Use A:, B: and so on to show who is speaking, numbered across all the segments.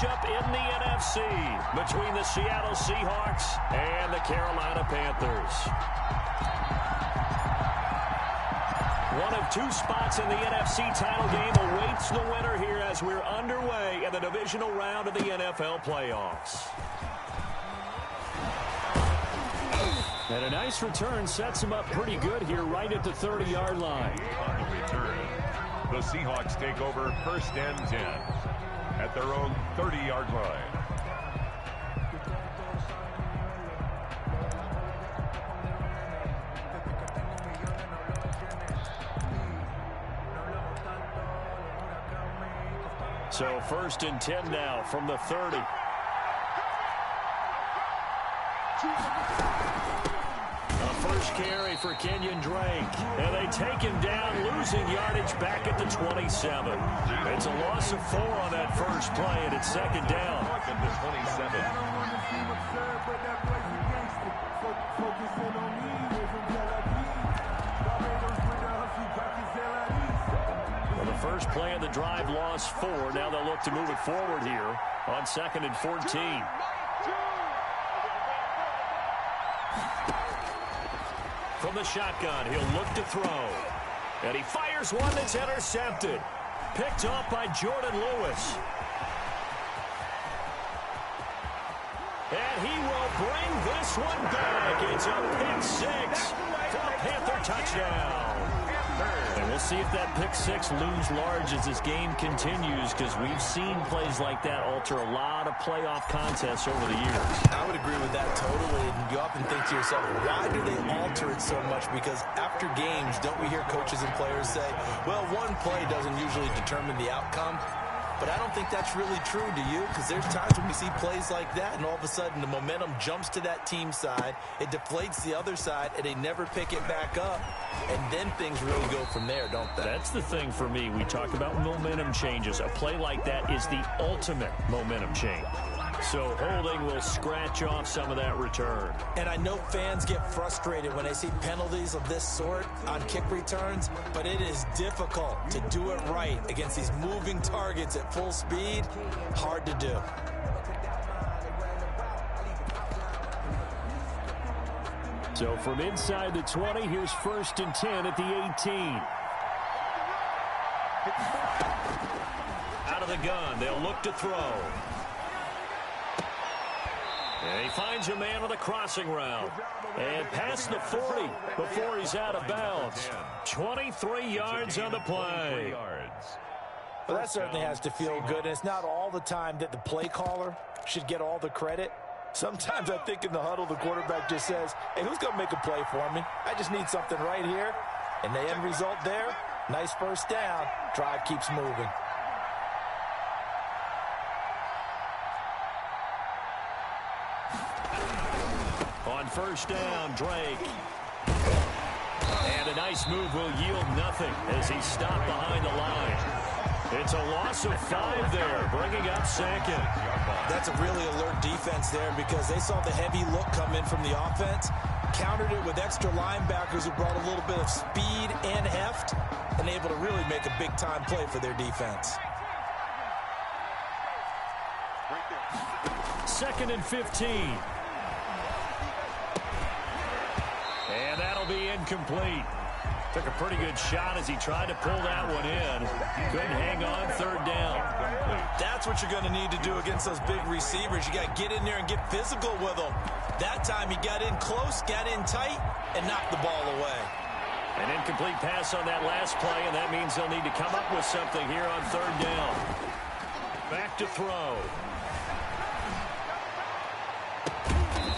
A: matchup in the NFC between the Seattle Seahawks and the Carolina Panthers. One of two spots in the NFC title game awaits the winner here as we're underway in the divisional round of the NFL playoffs. And a nice return sets him up pretty good here right at the 30-yard line.
B: On the return, the Seahawks take over 1st and 10 at their own 30-yard line.
A: So 1st and 10 now from the 30. First carry for Kenyon Drake. And they take him down, losing yardage back at the 27. It's a loss of 4 on that first play, and it's 2nd down.
B: At the 27.
A: Well, the first play of the drive lost 4. Now they'll look to move it forward here on 2nd and 14. From the shotgun, he'll look to throw. And he fires one that's intercepted. Picked off by Jordan Lewis. And he will bring this one back. It's a pick 6 for a Panther touchdown. And we'll see if that pick 6 looms large as this game continues, because we've seen plays like that alter a lot of playoff contests over the years.
C: I would agree with that totally. And you often think to yourself, why do they alter it so much? Because after games, don't we hear coaches and players say, well, one play doesn't usually determine the outcome? But I don't think that's really true, do you? Because there's times when we see plays like that, and all of a sudden the momentum jumps to that team side, it deflates the other side, and they never pick it back up. And then things really go from there, don't they?
A: That's the thing for me. We talk about momentum changes. A play like that is the ultimate momentum change. So holding will scratch off some of that return.
C: And I know fans get frustrated when they see penalties of this sort on kick returns, but it is difficult to do it right against these moving targets at full speed. Hard to do.
A: So from inside the 20, here's 1st and 10 at the 18. Out of the gun, they'll look to throw. And he finds a man on the crossing route. And past the 40 before he's out of bounds. 23 yards on the play.
C: Well, that certainly has to feel good. And it's not all the time that the play caller should get all the credit. Sometimes I think in the huddle, the quarterback just says, hey, who's going to make a play for me? I just need something right here. And the end result there, nice first down. Drive keeps moving.
A: On 1st down, Drake. And a nice move will yield nothing as he's stopped behind the line. It's a loss of 5 there, bringing up 2nd.
C: That's a really alert defense there because they saw the heavy look come in from the offense, countered it with extra linebackers who brought a little bit of speed and heft, and able to really make a big-time play for their defense.
A: 2nd and 15. And that'll be incomplete. Took a pretty good shot as he tried to pull that one in. Couldn't hang on, 3rd down.
C: That's what you're going to need to do against those big receivers. You got to get in there and get physical with them. That time he got in close, got in tight, and knocked the ball away.
A: An incomplete pass on that last play, and that means they'll need to come up with something here on 3rd down. Back to throw.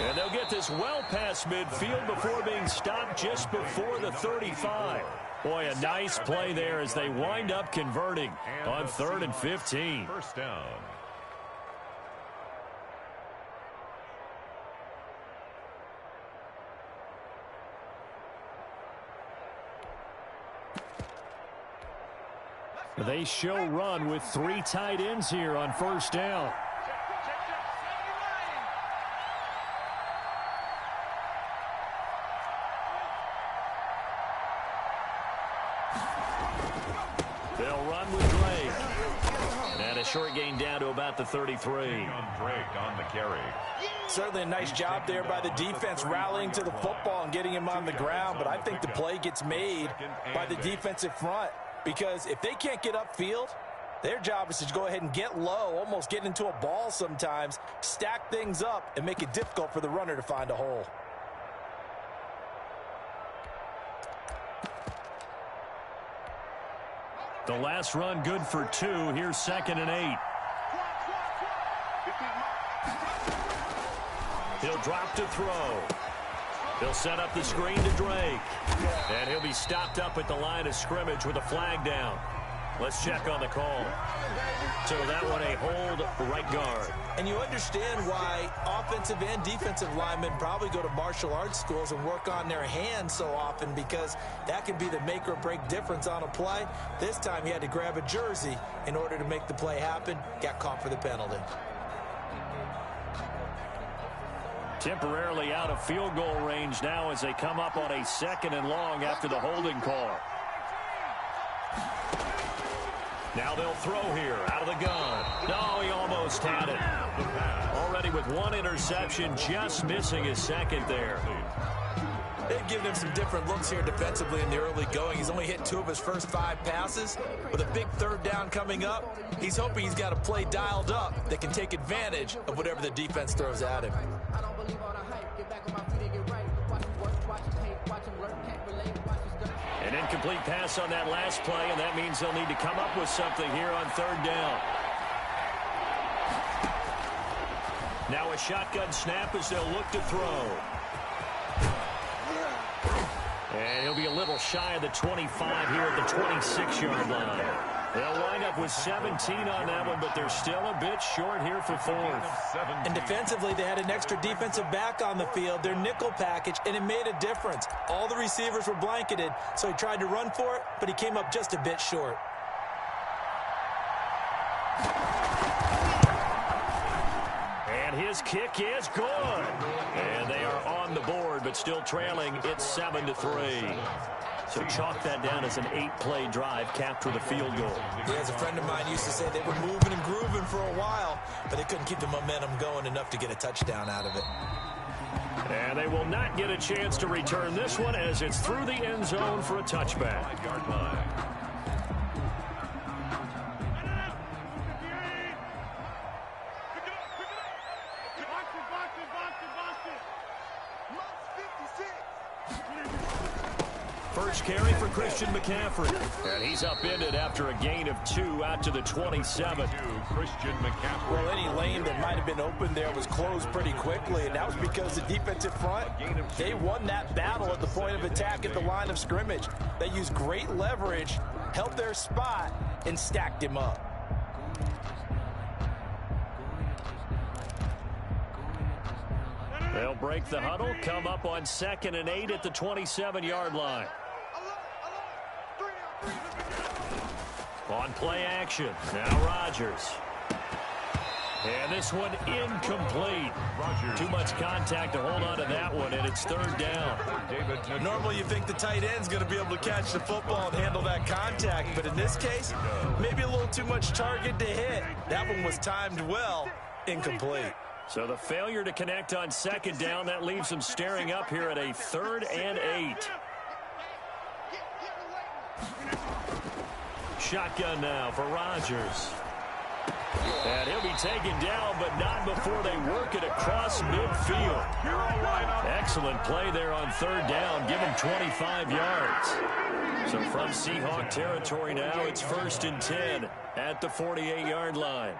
A: And they'll get this well past midfield before being stopped just before the 35. Boy, a nice play there as they wind up converting on 3rd and 15.
B: 1st down.
A: They show run with 3 tight ends here on 1st down. short gain down to about the 33.
B: On the carry.
C: Certainly a nice job there by the defense rallying to the football and getting him on the ground, but I think the play gets made by the defensive front because if they can't get upfield, their job is to go ahead and get low, almost get into a ball sometimes, stack things up, and make it difficult for the runner to find a hole.
A: The last run good for 2. Here's 2nd and 8. He'll drop to throw. He'll set up the screen to Drake. And he'll be stopped up at the line of scrimmage with a flag down. Let's check on the call. So that one a hold right guard.
C: And you understand why offensive and defensive linemen probably go to martial arts schools and work on their hands so often because that can be the make or break difference on a play. This time he had to grab a jersey in order to make the play happen. Got caught for the penalty.
A: Temporarily out of field goal range now as they come up on a 2nd and long after the holding call. Now they'll throw here out of the gun. No, he almost had it. Already with 1 interception, just missing his 2nd there.
C: They've given him some different looks here defensively in the early going. He's only hit 2 of his first 5 passes. With a big 3rd down coming up, he's hoping he's got a play dialed up that can take advantage of whatever the defense throws at him.
A: An incomplete pass on that last play, and that means they'll need to come up with something here on 3rd down. Now a shotgun snap as they'll look to throw. And he'll be a little shy of the 25 here at the 26-yard line. They'll wind up with 17 on that one, but they're still a bit short here for 4th.
C: And defensively, they had an extra defensive back on the field, their nickel package, and it made a difference. All the receivers were blanketed, so he tried to run for it, but he came up just a bit short.
A: And his kick is good. And they are on the board, but still trailing. It's 7-3. So chalk that down as an 8-play drive capped with a field goal.
C: Yeah, as a friend of mine used to say, they were moving and grooving for a while, but they couldn't keep the momentum going enough to get a touchdown out of it.
A: And they will not get a chance to return this one as it's through the end zone for a touchback.
B: 5-yard line.
A: First carry for Christian McCaffrey. And he's upended after a gain of 2 out to the 27.
B: Christian McCaffrey.
C: Well, any lane that might have been open there was closed pretty quickly, and that was because the defensive front, they won that battle at the point of attack at the line of scrimmage. They used great leverage, held their spot, and stacked him up.
A: They'll break the huddle, come up on 2nd and 8 at the 27-yard line. On play action, now Rodgers. And this one incomplete. Too much contact to hold on to that one, and it's 3rd down.
C: Normally you think the tight end's going to be able to catch the football and handle that contact, but in this case, maybe a little too much target to hit. That one was timed well, incomplete.
A: So the failure to connect on 2nd down, that leaves them staring up here at a 3rd and 8. Shotgun now for Rodgers. And he'll be taken down, but not before they work it across midfield. Excellent play there on 3rd down. Give him 25 yards. So from Seahawk territory now, it's 1st and 10 at the 48-yard line.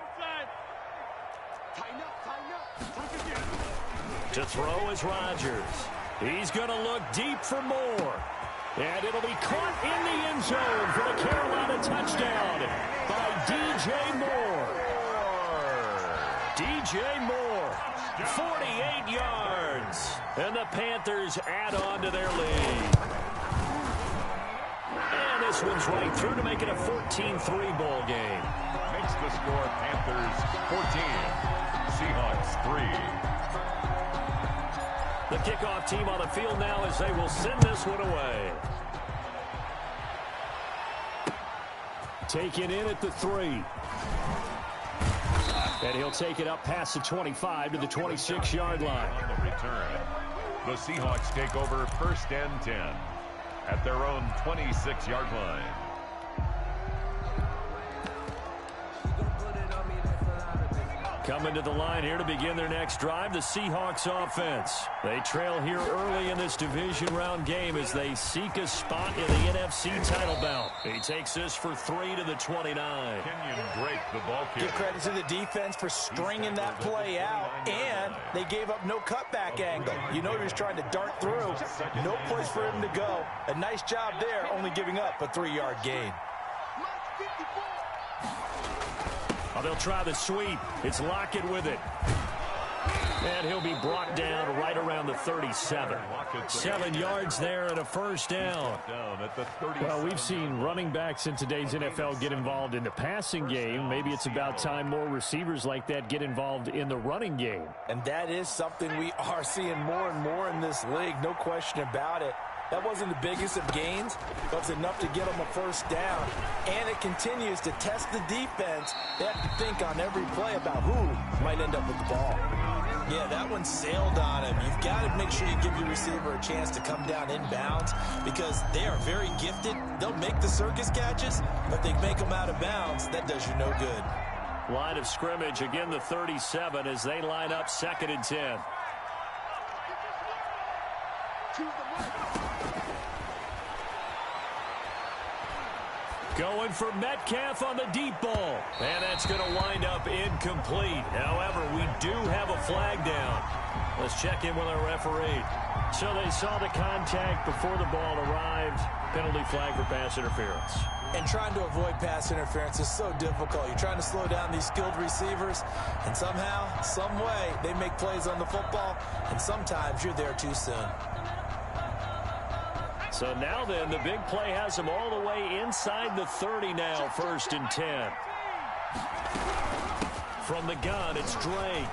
A: To throw is Rodgers. He's going to look deep for more. And it'll be caught in the end zone for the Carolina touchdown by DJ Moore. DJ Moore, 48 yards. And the Panthers add on to their lead. And this one's right through to make it a 14-3 ball game.
B: Makes the score Panthers 14, Seahawks 3.
A: The kickoff team on the field now as they will send this one away. Taken in at the 3. And he'll take it up past the 25 to the 26-yard line.
B: On the return, the Seahawks take over 1st and 10 at their own 26-yard line.
A: Coming to the line here to begin their next drive, the Seahawks offense. They trail here early in this division round game as they seek a spot in the NFC title bout. He takes this for 3 to the 29.
B: Kenyon Drake, the ball kicker.
C: Give credit to the defense for stringing that play out, and they gave up no cutback angle. You know he was trying to dart through. No place for him to go. A nice job there, only giving up a 3-yard gain.
A: Oh, they'll try the sweep. It's Lockett with it. And he'll be brought down right around the 37. 7 yards there and a first down.
D: Well, we've seen running backs in today's NFL get involved in the passing game. Maybe it's about time more receivers like that get involved in the running game.
C: And that is something we are seeing more and more in this league, no question about it. That wasn't the biggest of gains, but it's enough to get them a first down. And it continues to test the defense. They have to think on every play about who might end up with the ball. Yeah, that one sailed on him. You've got to make sure you give your receiver a chance to come down inbounds because they are very gifted. They'll make the circus catches, but they make them out of bounds. That does you no good.
A: Line of scrimmage, again the 37 as they line up 2nd and 10. Going for Metcalf on the deep ball. And that's going to wind up incomplete. However, we do have a flag down. Let's check in with our referee. So they saw the contact before the ball arrived. Penalty flag for pass interference.
C: And trying to avoid pass interference is so difficult. You're trying to slow down these skilled receivers, and somehow, some way, they make plays on the football, and sometimes you're there too soon.
A: So now then, the big play has them all the way inside the 30 now, 1st and 10. From the gun, it's Drake.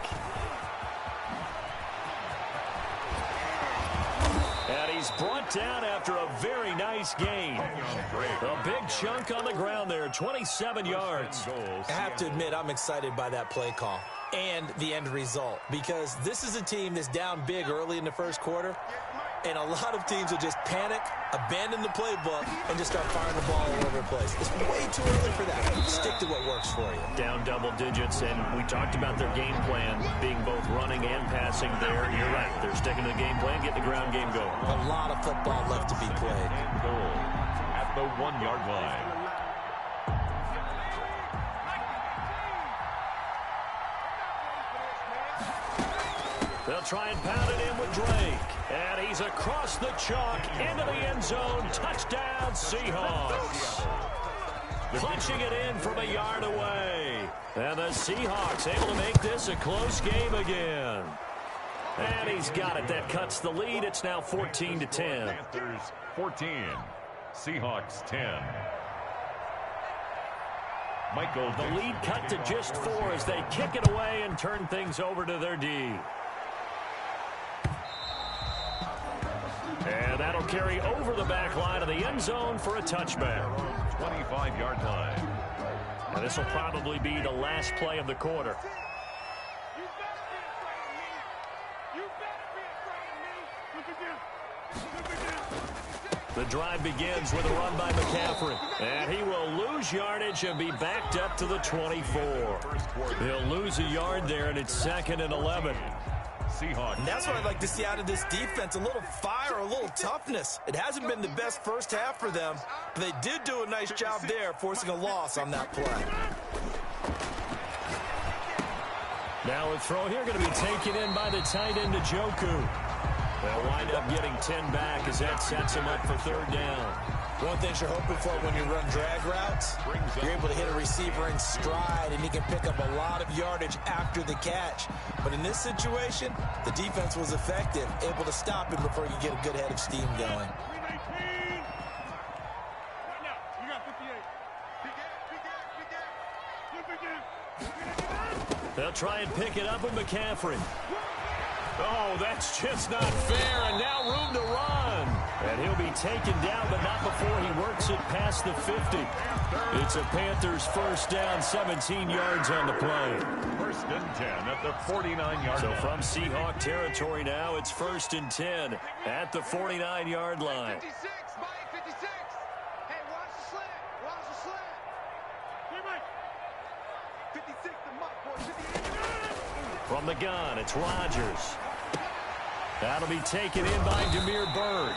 A: And he's brought down after a very nice gain. A big chunk on the ground there, 27 yards.
C: I have to admit, I'm excited by that play call and the end result because this is a team that's down big early in the first quarter. And a lot of teams will just panic, abandon the playbook, and just start firing the ball all over the place. It's way too early for that. Stick to what works for you.
A: Down double digits, and we talked about their game plan being both running and passing there. You're right. They're sticking to the game plan, getting the ground game going.
C: A lot of football left to be played.
B: Goal at the 1-yard line.
A: They'll try and pound it in with Drake. And he's across the chalk into the end zone. Touchdown, Seahawks. Punching it in from a yard away. And the Seahawks able to make this a close game again. And he's got it. That cuts the lead. It's now 14 to 10.
B: Panthers 14, Seahawks 10. Michael,
A: the lead cut to just 4 as they kick it away and turn things over to their D. And that'll carry over the back line of the end zone for a touchback.
B: 25-yard line.
A: And this will probably be the last play of the quarter. The drive begins with a run by McCaffrey. And he will lose yardage and be backed up to the 24. He'll lose a yard there, and it's 2nd and 11.
B: Seahawks.
C: And that's what I'd like to see out of this defense, a little fire, a little toughness. It hasn't been the best first half for them, but they did do a nice job there, forcing a loss on that play.
A: Now a throw here going to be taken in by the tight end, Njoku. They'll wind up getting 10 back as that sets him up for 3rd down.
C: One thing you're hoping for when you run drag routes, you're able to hit a receiver in stride, and he can pick up a lot of yardage after the catch. But in this situation, the defense was effective, able to stop him before you get a good head of steam going.
A: They'll try and pick it up with McCaffrey. Oh, that's just not fair, and now room to run. And he'll be taken down, but not before he works it past the 50. It's a Panthers first down, 17 yards on the play.
B: First and 10 at the 49-yard line.
A: So from Seahawk territory now, it's first and 10 at the 49-yard line.
E: 56, Mike, 56. Hey, watch the slant. Watch the slant. Hey, Mike. 56 to Mike, boy. 58.
A: From the gun, it's Rodgers. That'll be taken in by Damiere Byrd.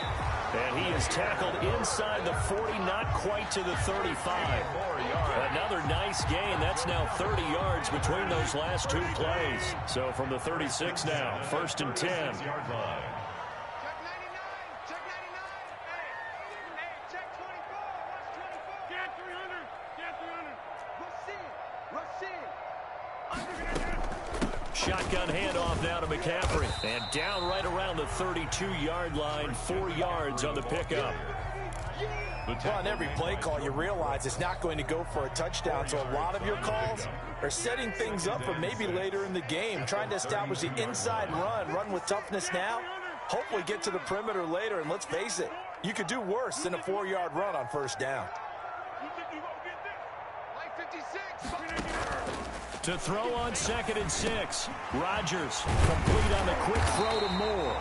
A: And he is tackled inside the 40, not quite to the 35. Another nice gain. That's now 30 yards between those last two plays. So from the 36 now, first and 10.
E: Check 99. Check 99. Hey, check 24. Watch 24. Get 300. Get 300. Rush in. Rush in.
A: Shotgun handoff now to McCaffrey. And down right around the 32-yard line, 4 yards on the pickup.
C: Well, on every play call, you realize it's not going to go for a touchdown, so a lot of your calls are setting things up for maybe later in the game, trying to establish the inside run with toughness now, hopefully get to the perimeter later, and let's face it, you could do worse than a 4-yard run on first down.
E: Like 56.
A: To throw on 2nd and 6. Rodgers complete on the quick throw to Moore.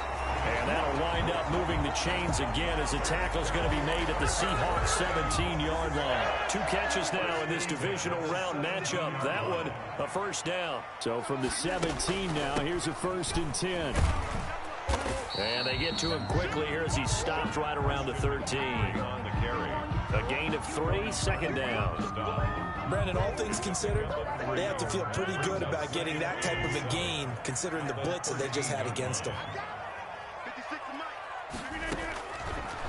A: And that'll wind up moving the chains again as the tackle's going to be made at the Seahawks 17-yard line. 2 catches now in this divisional round matchup. That one, a first down.
D: So from the 17 now, here's a first and 10.
A: And they get to him quickly here as he stopped right around the 13.
B: On the carry.
A: A gain of 3, second down.
C: Brandon, all things considered, they have to feel pretty good about getting that type of a gain, considering the blitz that they just had against them.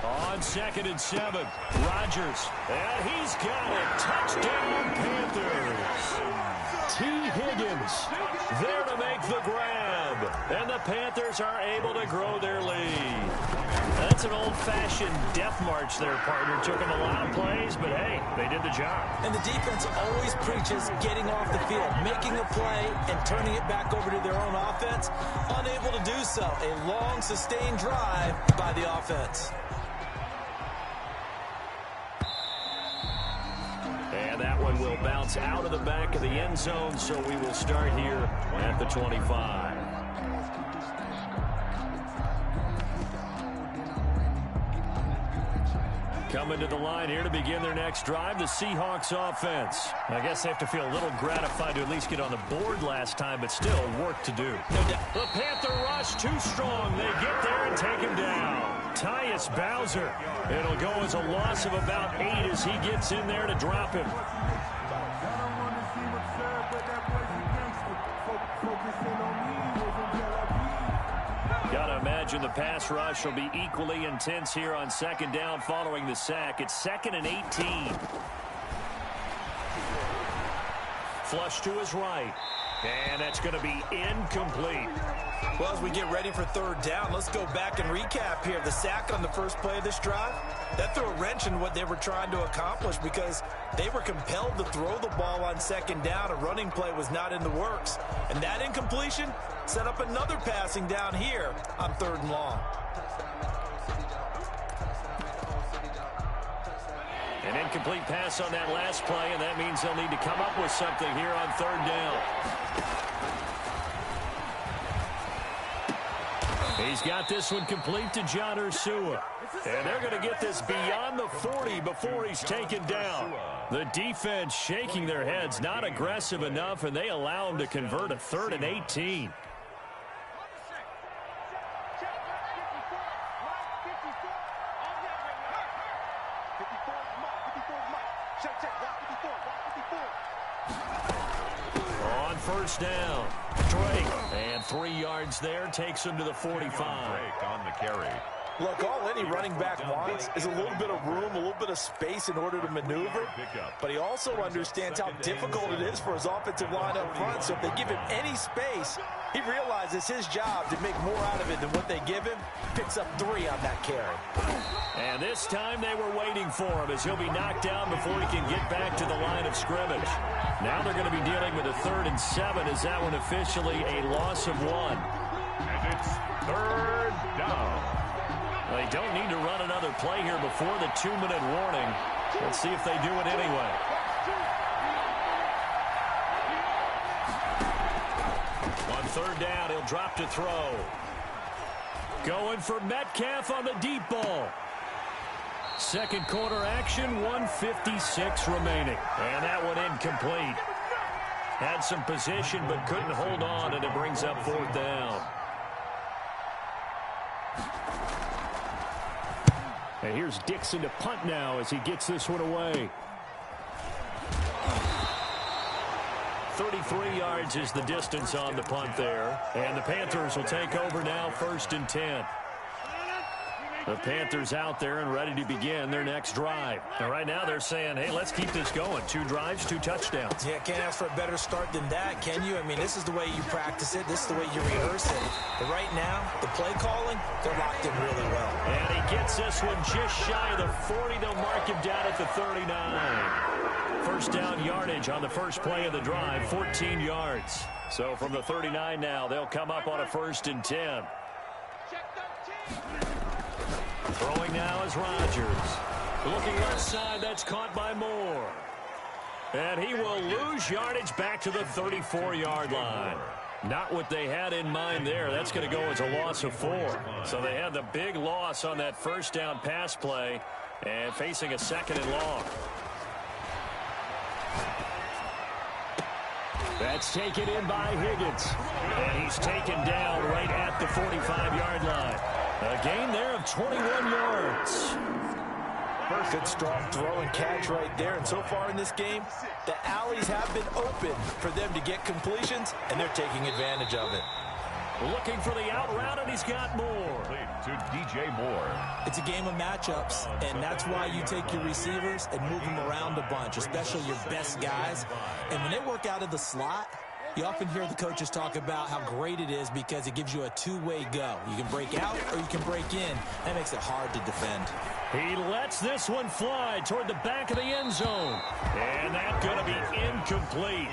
A: On 2nd and 7, Rodgers. And he's got it. Touchdown, Panthers. T. Higgins there to make the grab. And the Panthers are able to grow their lead. That's an old-fashioned death march there, partner. Took them a lot of plays, but hey, they did the job.
C: And the defense always preaches getting off the field, making a play, and turning it back over to their own offense. Unable to do so. A long, sustained drive by the offense.
A: And that one will bounce out of the back of the end zone, so we will start here at the 25. Coming to the line here to begin their next drive, the Seahawks offense. I guess they have to feel a little gratified to at least get on the board last time, but still work to do. The Panther rush too strong. They get there and take him down. Tyus Bowser. It'll go as a loss of about 8 as he gets in there to drop him. Gotta imagine the pass rush will be equally intense here on 2nd down following the sack. It's 2nd and 18. Flush to his right. And that's going to be incomplete.
C: Well, as we get ready for 3rd down, let's go back and recap here. The sack on the first play of this drive, that threw a wrench in what they were trying to accomplish because they were compelled to throw the ball on 2nd down. A running play was not in the works. And that incompletion set up another passing down here on 3rd and long.
A: An incomplete pass on that last play, and that means they'll need to come up with something here on 3rd down. He's got this one complete to John Ursua. And they're going to get this beyond the 40 before he's taken down. The defense shaking their heads, not aggressive enough, and they allow him to convert a 3rd and 18. On 1st down, Drake. And 3 yards there takes him to the 45.
B: Drake on the carry.
C: Look, all any running back wants is a little bit of room, a little bit of space in order to maneuver. But he also understands how difficult it is for his offensive line up front. So if they give him any space, he realizes his job to make more out of it than what they give him. Picks up 3 on that carry.
A: And this time they were waiting for him as he'll be knocked down before he can get back to the line of scrimmage. Now they're going to be dealing with a 3rd and 7 as that one officially a loss of 1.
B: And it's third down.
A: They don't need to run another play here before the 2-minute warning. Let's see if they do it anyway. On third down, he'll drop to throw. Going for Metcalf on the deep ball. Second quarter action, 1:56 remaining. And that one incomplete. Had some position but couldn't hold on, and it brings up fourth down.
D: And here's Dixon to punt now as he gets this one away.
A: 33 yards is the distance on the punt there. And the Panthers will take over now, 1st and 10. The Panthers out there and ready to begin their next drive. And right now they're saying, hey, let's keep this going. 2 drives, 2 touchdowns.
C: Yeah, can't ask for a better start than that, can you? I mean, this is the way you practice it. This is the way you rehearse it. But right now, the play calling, they're locked in really well.
A: And he gets this one just shy of the 40. They'll mark him down at the 39. First down yardage on the first play of the drive, 14 yards. So from the 39 now, they'll come up on a 1st and 10. Throwing now is Rodgers. Looking left side, that's caught by Moore. And he will lose yardage back to the 34-yard line. Not what they had in mind there. That's going to go as a loss of 4. So they had the big loss on that first down pass play and facing a 2nd and long.
D: That's taken in by Higgins.
A: And he's taken down right at the 45-yard line. A gain there of 21 yards.
C: Good strong throw and catch right there. And so far in this game, the alleys have been open for them to get completions, and they're taking advantage of it.
A: Looking for the out route, and he's got Moore.
B: To DJ Moore.
C: It's a game of matchups, and that's why you take your receivers and move them around a bunch, especially your best guys. And when they work out of the slot, you often hear the coaches talk about how great it is because it gives you a two-way go. You can break out or you can break in. That makes it hard to defend.
A: He lets this one fly toward the back of the end zone. And that's going to be incomplete.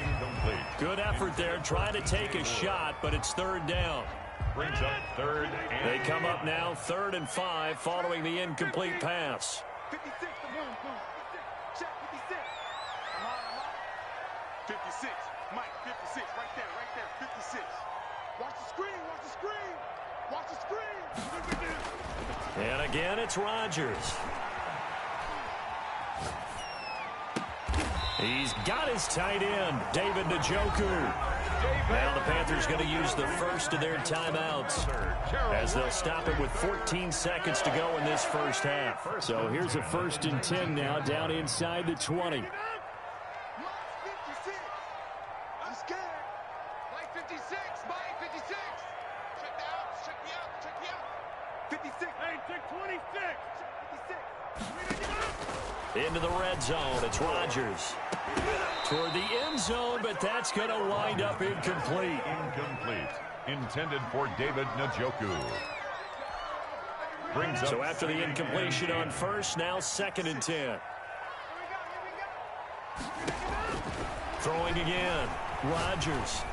A: Good effort there trying to take a shot, but it's 3rd down.
B: Brings up 3rd and
A: They come up now 3rd and 5 following the incomplete pass.
E: 56, check 56. I'm on. 56, Mike, 56, right there, 56. Watch the screen, watch the screen, watch the screen.
A: And again, it's Rodgers. He's got his tight end, David Njoku. Now the Panthers going to use the first of their timeouts as they'll stop it with 14 seconds to go in this first half.
D: So here's a 1st and 10 now down inside the 20.
E: Mike 56. I'm scared. Mike 56, Mike 56. Check me out, check me out, check me out. 56. Hey, check 26. Check 56.
A: Into the red zone, it's Rodgers. Toward the end zone, but that's going to wind up incomplete.
B: Intended for David Njoku. Brings up
A: So after the incompletion on first, now 2nd and 10. Throwing again, Rodgers.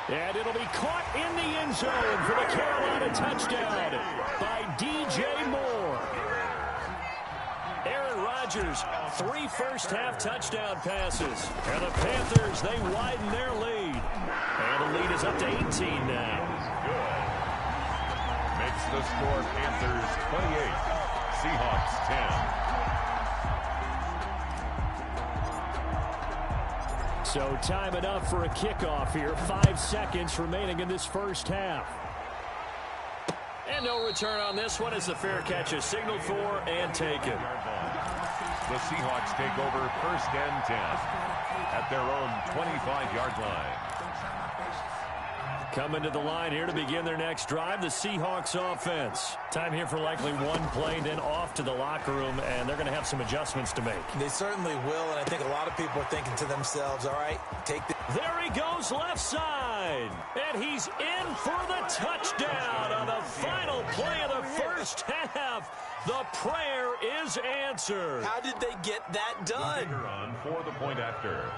A: And it'll be caught in the end zone for the Carolina touchdown by DJ Moore. Aaron Rodgers, 3 first-half touchdown passes. And the Panthers, they widen their lead. And the lead is up to 18 now.
B: good. Makes the score Panthers 28, Seahawks 10.
D: So time enough for a kickoff here. 5 seconds remaining in this first half.
A: And no return on this one as the fair catch is signaled for and taken.
B: The Seahawks take over 1st and 10 at their own 25-yard line.
A: Coming to the line here to begin their next drive, the Seahawks offense. Time here for likely one play, then off to the locker room, and they're going to have some adjustments to make.
C: They certainly will, and I think a lot of people are thinking to themselves, all right, take the...
A: There he goes left side, and he's in for the touchdown on the final play of the first half. The prayer is answered.
C: How did they get that done?
B: Run for the point after.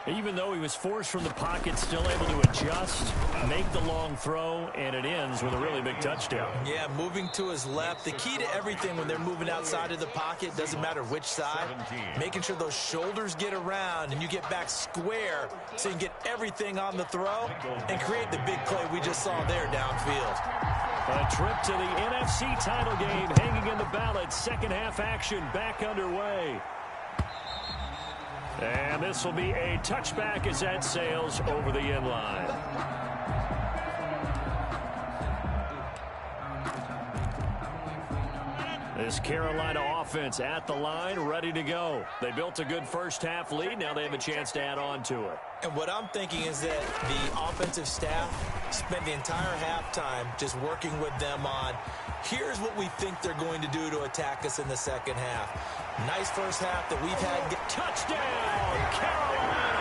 D: Even though he was forced from the pocket, still able to adjust, make the long throw, and it ends with a really big touchdown.
C: Yeah, moving to his left. The key to everything when they're moving outside of the pocket, doesn't matter which side, making sure those shoulders get around and you get back square so you can get everything on the throw and create the big play we just saw there downfield.
D: A trip to the NFC title game hanging in the balance. Second half action back underway. And this will be a touchback as that sails over the end line. This Carolina offense at the line, ready to go. They built a good first half lead. Now they have a chance to add on to it.
C: And what I'm thinking is that the offensive staff spent the entire halftime just working with them on, here's what we think they're going to do to attack us in the second half. Nice first half that we've had.
D: Touchdown, Carolina!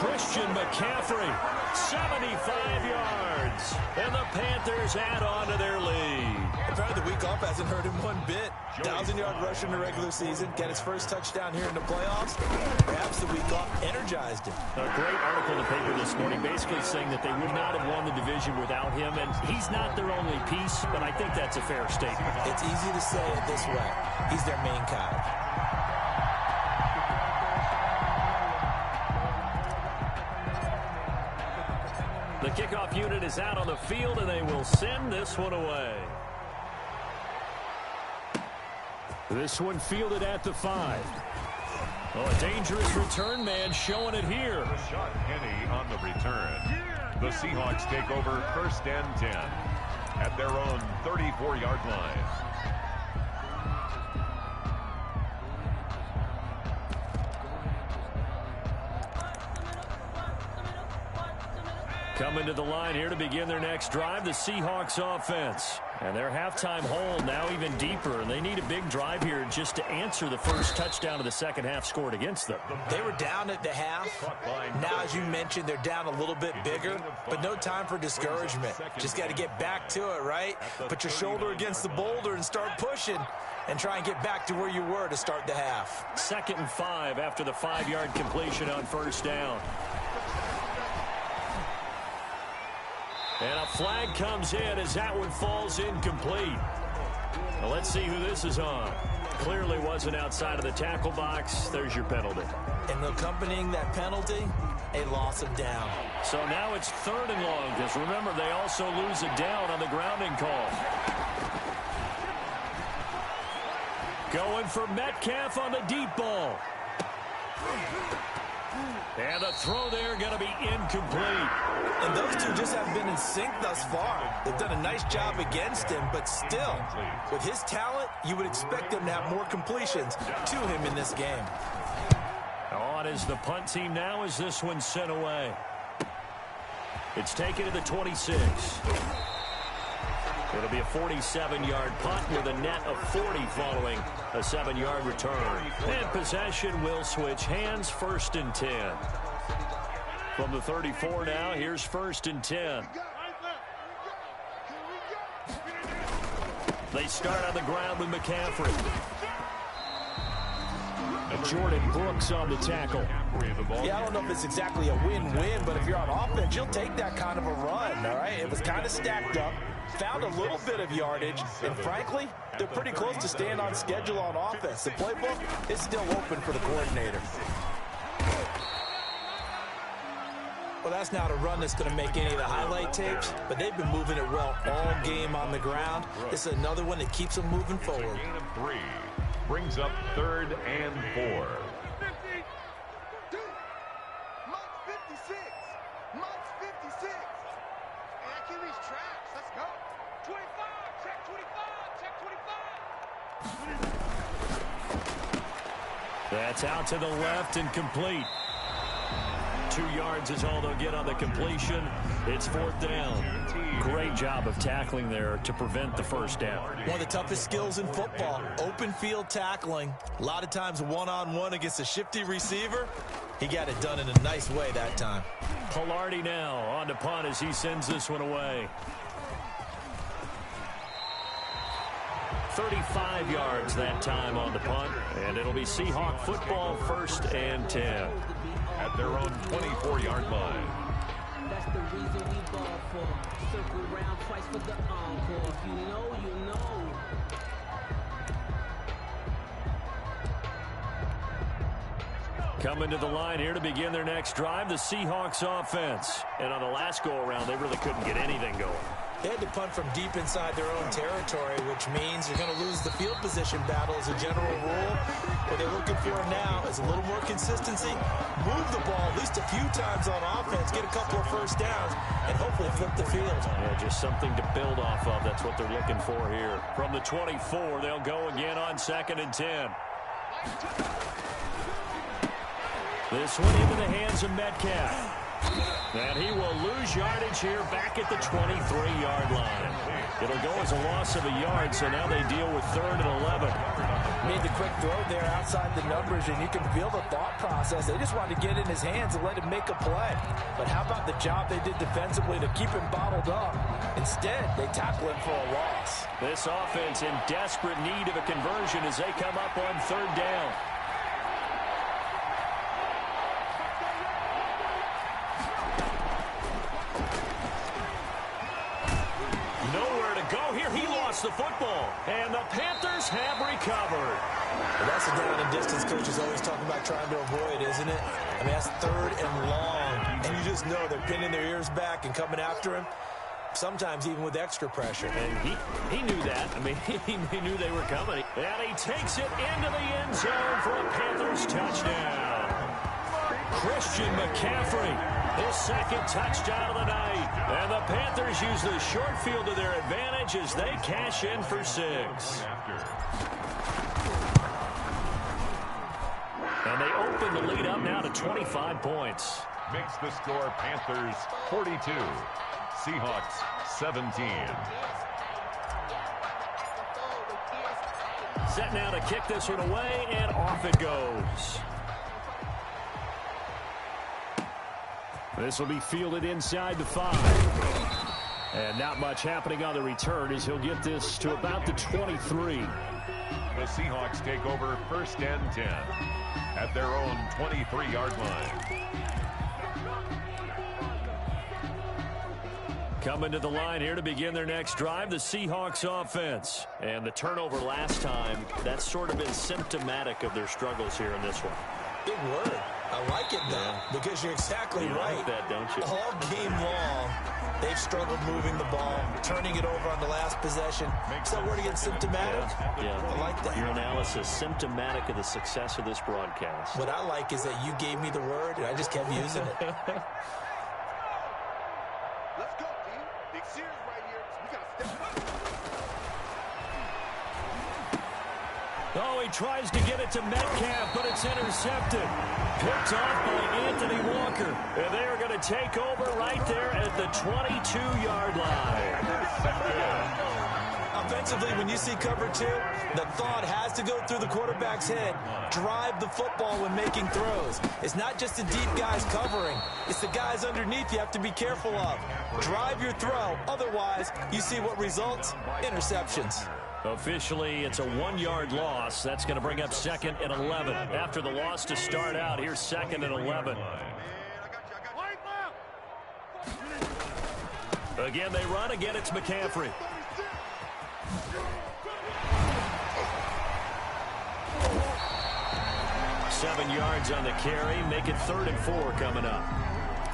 D: Christian McCaffrey, 75 yards. And the Panthers add on to their lead.
C: Apparently the week off hasn't hurt him one bit. 1,000-yard rush in the regular season. Get his first touchdown here in the playoffs. Perhaps the week off energized him.
D: A great article in the paper this morning basically saying that they would not have won the division without him. And he's not their only piece, but I think that's a fair statement.
C: It's easy to say it this way. He's their main cog.
D: The kickoff unit is out on the field, and they will send this one away. This one fielded at the 5. Oh, a dangerous return man showing it here.
B: Shot Penny on the return. The Seahawks take over first and 10 at their own 34-yard line.
D: Coming to the line here to begin their next drive, the Seahawks offense. And their halftime hole now even deeper, and they need a big drive here just to answer the first touchdown of the second half scored against them.
C: They were down at the half. Now, as you mentioned, they're down a little bit bigger, but no time for discouragement. Just got to get back to it, right? Put your shoulder against the boulder and start pushing and try and get back to where you were to start the half.
D: 2nd and 5 after the 5-yard completion on first down. And a flag comes in as that one falls incomplete. Now let's see who this is on. Clearly wasn't outside of the tackle box. There's your penalty.
C: And accompanying that penalty, a loss of down.
D: So now it's 3rd and long, because remember, they also lose a down on the grounding call. Going for Metcalf on the deep ball. And the throw there going to be incomplete.
C: And those two just haven't been in sync thus far. They've done a nice job against him, but still, with his talent, you would expect them to have more completions to him in this game.
D: On is the punt team now as this one's sent away. It's taken to the 26. It'll be a 47-yard punt with a net of 40 following a 7-yard return. And possession will switch hands, 1st and 10. From the 34 now, here's 1st and 10. They start on the ground with McCaffrey. Jordan Brooks on the tackle.
C: Yeah, I don't know if it's exactly a win-win, but if you're on offense, you'll take that kind of a run, all right? It was kind of stacked up, found a little bit of yardage, and frankly, they're pretty close to staying on schedule on offense. The playbook is still open for the coordinator. Well, that's not a run that's going to make any of the highlight tapes, but they've been moving it well all game on the ground. This is another one that keeps them moving forward.
B: Gain of 3 brings up 3rd and 4.
D: That's out to the left and complete. 2 yards is all they'll get on the completion. It's 4th down. Great job of tackling there to prevent the first down.
C: One of the toughest skills in football, open field tackling. A lot of times one-on-one against a shifty receiver. He got it done in a nice way that time.
D: Pilardi now on to punt as he sends this one away. 35 yards that time on the punt, and it'll be Seahawk football, 1st and 10.
B: At at their own 24-yard line.
F: That's the reason we ball for. Circle round twice for the encore. If you know, you know.
D: Coming to the line here to begin their next drive, the Seahawks offense. And on the last go-around, they really couldn't get anything going.
C: They had to punt from deep inside their own territory, which means you're going to lose the field position battle as a general rule. What they're looking for now is a little more consistency. Move the ball at least a few times on offense, get a couple of first downs, and hopefully flip the field.
D: Yeah, just something to build off of. That's what they're looking for here. From the 24, they'll go again on 2nd and 10. This one into the hands of Metcalf. And he will lose yardage here back at the 23-yard line. It'll go as a loss of a yard, so now they deal with 3rd and 11.
C: Made the quick throw there outside the numbers, and you can feel the thought process. They just wanted to get in his hands and let him make a play. But how about the job they did defensively to keep him bottled up? Instead, they tackle him for a loss.
D: This offense in desperate need of a conversion as they come up on 3rd down. The football, and the Panthers have recovered.
C: Well, that's the down and distance coaches always talk about trying to avoid, isn't it? I mean, that's 3rd and long, and you just know they're pinning their ears back and coming after him, sometimes even with extra pressure.
D: And he knew that. I mean, he knew they were coming. And he takes it into the end zone for a Panthers touchdown. Christian McCaffrey, his 2nd touchdown of the night. And the Panthers use the short field to their advantage as they cash in for 6. And they open the lead up now to 25 points.
B: Makes the score Panthers 42, Seahawks 17.
D: Set now to kick this one away, and off it goes. This will be fielded inside the 5. And not much happening on the return as he'll get this to about the 23.
B: The Seahawks take over 1st and 10 at their own 23-yard line.
D: Coming to the line here to begin their next drive, the Seahawks offense. And the turnover last time, that's sort of been symptomatic of their struggles here in this one.
C: Big word. I like it, though, because you're exactly right.
D: Like that, don't you?
C: All game long, they've struggled moving the ball, turning it over on the last possession. Is that word again, symptomatic?
D: Yeah.
C: I like that.
D: Your analysis, symptomatic of the success of this broadcast.
C: What I like is that you gave me the word, and I just kept using it.
E: Let's go, team. Big series right here. We got to step up.
D: Oh, he tries to get it to Metcalf, but it's intercepted. Picked off by Anthony Walker. And they are going to take over right there at the 22-yard line.
C: Offensively, when you see cover 2, the thought has to go through the quarterback's head. Drive the football when making throws. It's not just the deep guys covering. It's the guys underneath you have to be careful of. Drive your throw. Otherwise, you see what results? Interceptions.
D: Officially, it's a 1-yard loss. That's going to bring up 2nd and 11. After the loss to start out, here's 2nd and 11. Again, they run. Again, it's McCaffrey. Seven yards on the carry. Make it 3rd and 4 coming up.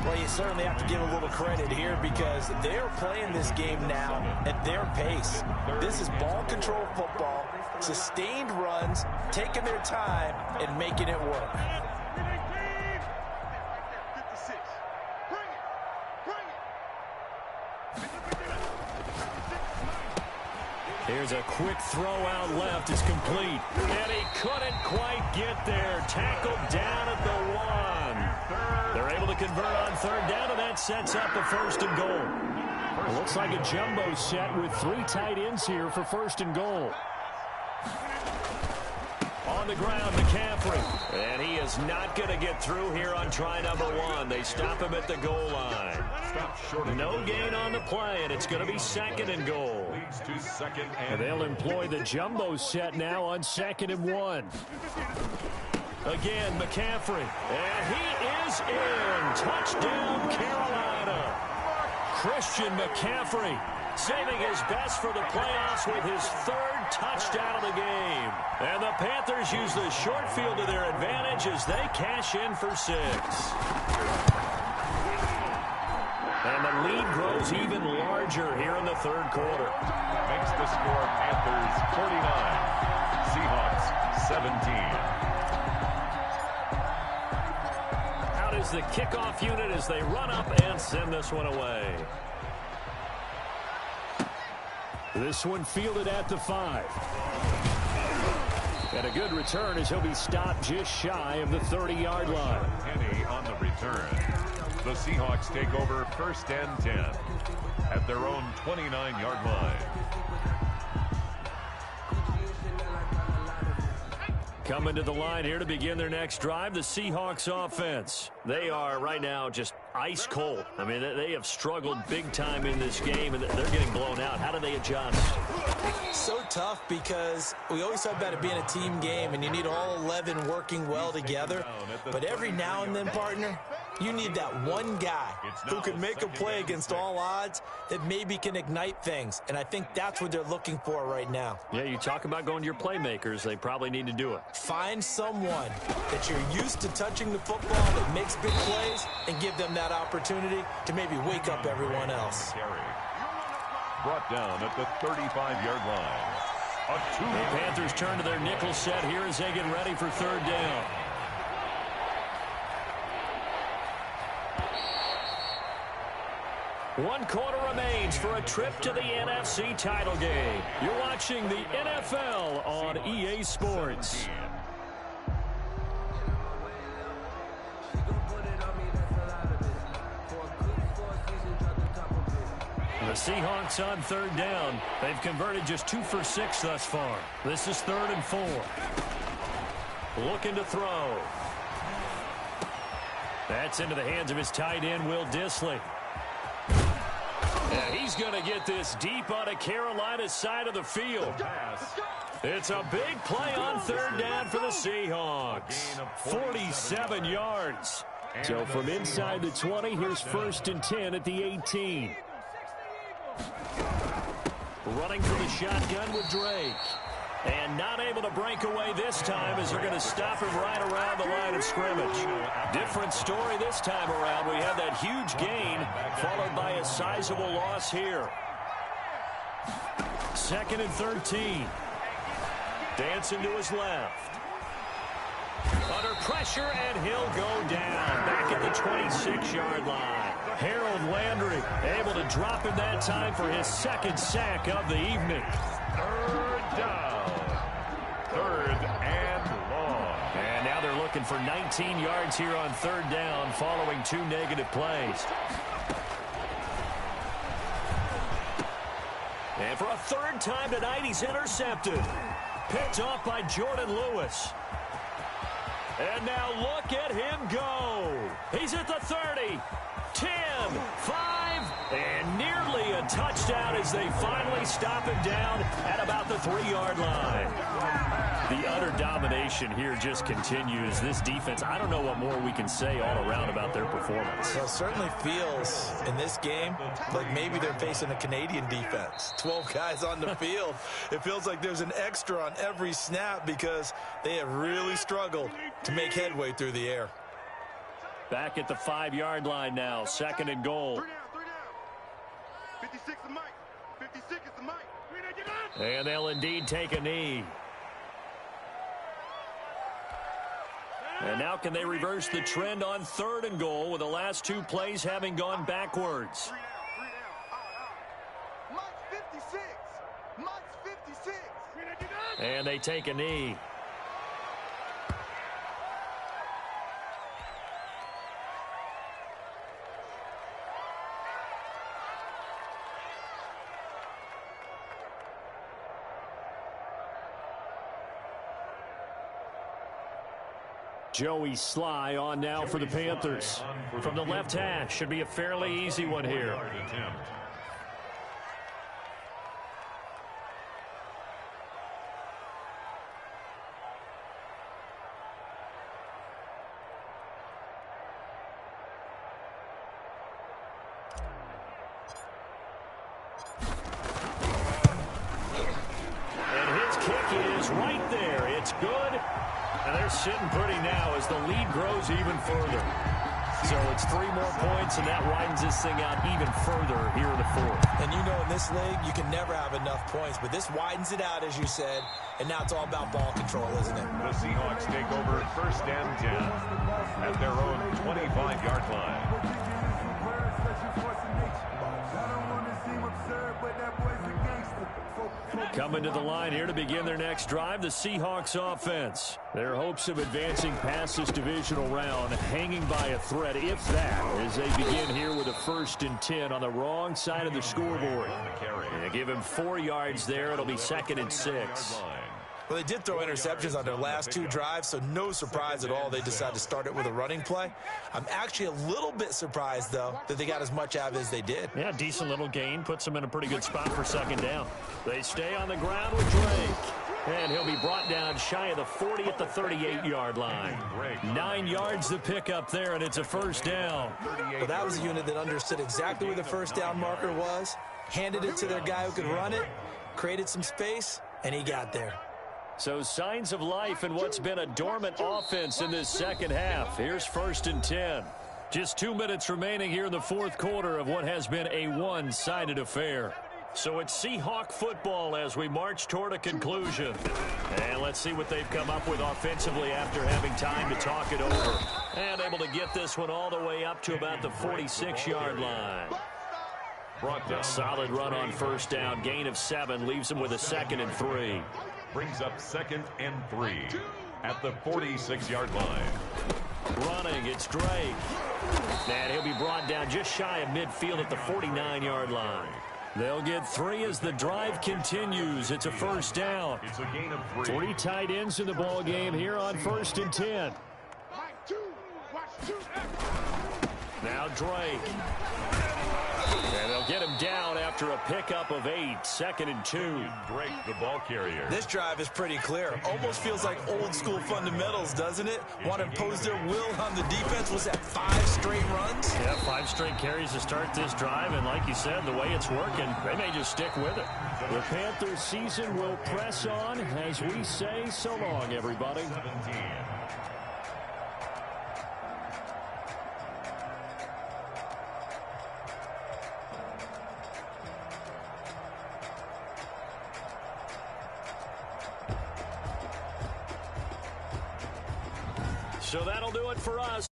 C: Well, you certainly have to give a little credit here because they're playing this game now at their pace. This is ball control football, sustained runs, taking their time, and making it work.
D: Here's a quick throw out left. It's complete. And he couldn't quite get there. Tackled down at the 1. They're able to convert on 3rd down, and that sets up a 1st and goal. It looks like a jumbo set with 3 tight ends here for 1st and goal. On the ground, McCaffrey. And he is not going to get through here on try number 1. They stop him at the goal line. No gain on the play, and it's going to be 2nd and goal. And they'll employ the jumbo set now on 2nd and 1. Again, McCaffrey. And he is in. Touchdown, Carolina. Christian McCaffrey saving his best for the playoffs with his third touchdown of the game. And the Panthers use the short field to their advantage as they cash in for 6. And the lead grows even larger here in the third quarter.
B: Makes the score Panthers 49, Seahawks 17.
D: Out is the kickoff unit as they run up and send this one away. This one fielded at the 5. And a good return as he'll be stopped just shy of the 30-yard line.
B: Penny on the return. The Seahawks take over 1st and 10 at their own 29-yard line.
D: Coming to the line here to begin their next drive, the Seahawks offense. They are right now just ice cold. I mean, they have struggled big time in this game, and they're getting blown out. How do they adjust?
C: So tough because we always talk about it being a team game, and you need all 11 working well together. But every now and then, partner, you need that one guy who can make a play against all odds that maybe can ignite things. And I think that's what they're looking for right now.
D: Yeah, you talk about going to your playmakers. They probably need to do it.
C: Find someone that you're used to touching the football that makes big plays and give them that opportunity to maybe wake up everyone else.
B: Brought down at the 35-yard line.
D: The Panthers turn to their nickel set here as they get ready for 3rd down. One quarter remains for a trip to the NFC title game. You're watching the NFL on EA Sports. The Seahawks on 3rd down. They've converted just 2 for 6 thus far. This is 3rd and 4. Looking to throw. That's into the hands of his tight end, Will Dissly. And he's going to get this deep on a Carolina's side of the field. It's a big play on 3rd down for the Seahawks. 47 yards. So from inside the 20, here's 1st and 10 at the 18. Running for the shotgun with Drake. And not able to break away this time as they're going to stop him right around the line of scrimmage. Different story this time around. We have that huge gain followed by a sizable loss here. 2nd and 13. Dancing to his left. Under pressure, and he'll go down. Back at the 26-yard line. Harold Landry able to drop him that time for his 2nd sack of the evening.
B: 3rd down. 3rd and long.
D: And now they're looking for 19 yards here on 3rd down following 2 negative plays. And for a 3rd time tonight, he's intercepted. Picked off by Jordan Lewis. And now look at him go. He's at the 30, 10, 5, and nearly a touchdown as they finally stop him down at about the 3-yard line. The utter domination here just continues. This defense, I don't know what more we can say all around about their performance.
C: Well, it certainly feels in this game like maybe they're facing a Canadian defense. 12 guys on the field. It feels like there's an extra on every snap because they have really struggled to make headway through the air.
D: Back at the 5-yard line now, 2nd and goal.
E: 3 down. 56 is Mike. 56 is the Mike.
D: And they'll indeed take a knee. And now can they reverse the trend on 3rd and goal with the last 2 plays having gone backwards?
E: 3 down. Mike's 56. Mike's 56.
D: And they take a knee. Joey Sly on now for the Panthers. From the left hash, should be a fairly easy one here.
A: right there. It's good. And they're sitting pretty now as the lead grows even further. So it's 3 more points, and that widens this thing out even further here in the fourth.
C: And you know in this league, you can never have enough points, but this widens it out, as you said, and now it's all about ball control, isn't it?
B: The Seahawks take over first and 10 at their own 25-yard line.
A: Coming to the line here to begin their next drive, the Seahawks offense. Their hopes of advancing past this divisional round hanging by a thread, if that, as they begin here with a 1st and 10 on the wrong side of the scoreboard. They give him 4 yards there. It'll be 2nd and 6.
C: Well, they did throw interceptions on their last 2 drives, so no surprise at all they decided to start it with a running play. I'm actually a little bit surprised, though, that they got as much out of it as they did.
A: Yeah, decent little gain. Puts them in a pretty good spot for 2nd down. They stay on the ground with Drake. And he'll be brought down shy of the 40 at the 38-yard line. 9 yards to pick up there, and it's a 1st down.
C: Well, that was a unit that understood exactly where the 1st down marker was, handed it to their guy who could run it, created some space, and he got there.
A: So signs of life in what's been a dormant offense in this second half. Here's 1st and 10. Just 2 minutes remaining here in the 4th quarter of what has been a one-sided affair. So it's Seahawk football as we march toward a conclusion. And let's see what they've come up with offensively after having time to talk it over. And able to get this one all the way up to about the 46-yard line. A solid run on 1st down. Gain of 7 leaves him with a 2nd and 3.
B: Brings up 2nd and 3 at the 46-yard line.
A: Running, it's Drake. And he'll be brought down just shy of midfield at the 49-yard line. They'll get 3 as the drive continues. It's a 1st down.
B: It's a gain of 3.
A: 3 tight ends in the ball game here on 1st and 10. Now Drake. And they'll get him down after a pickup of 8. 2nd and 2.
B: Drake, the ball carrier.
C: This drive is pretty clear. Almost feels like old school fundamentals, doesn't it? Want to impose their will on the defense. Was that 5 straight runs?
A: Yeah, 5 straight carries to start this drive. And like you said, the way it's working, they may just stick with it. The Panthers season will press on as we say so long, everybody.
B: 17.
A: So that'll do it for us.